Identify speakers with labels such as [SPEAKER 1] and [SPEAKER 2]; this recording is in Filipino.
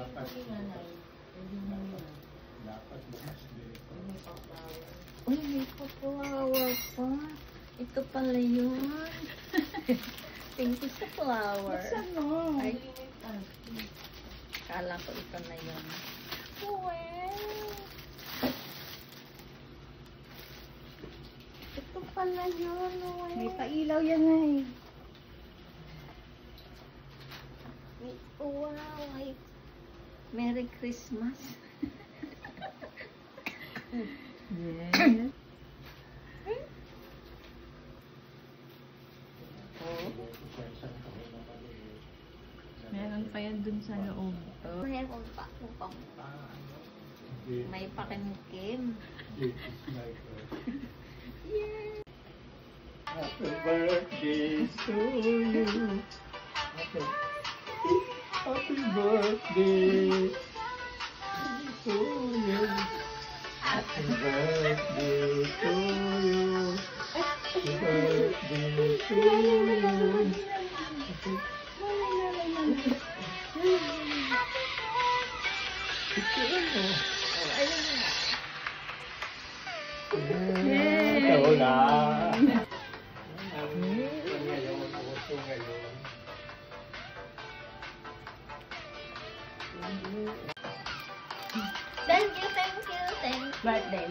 [SPEAKER 1] Dapat. Dapat bukas din.
[SPEAKER 2] Uy, may pa-flower pa. Ito pala yun. Thank you sa flower.
[SPEAKER 3] Ano?
[SPEAKER 2] Ay, kala ko ito na yun. Well, ito pala yun.
[SPEAKER 3] May pailaw yan ay.
[SPEAKER 2] Wow, ay. Merry Christmas.
[SPEAKER 3] Yes. Meron pa yan dun sa loob.
[SPEAKER 2] Meron pa. May pakimkim.
[SPEAKER 1] Yes. Happy birthday to you. Happy birthday to you. Happy birthday to you. Happy birthday to you. Ikaw na.
[SPEAKER 2] Thank you.
[SPEAKER 3] Birthday.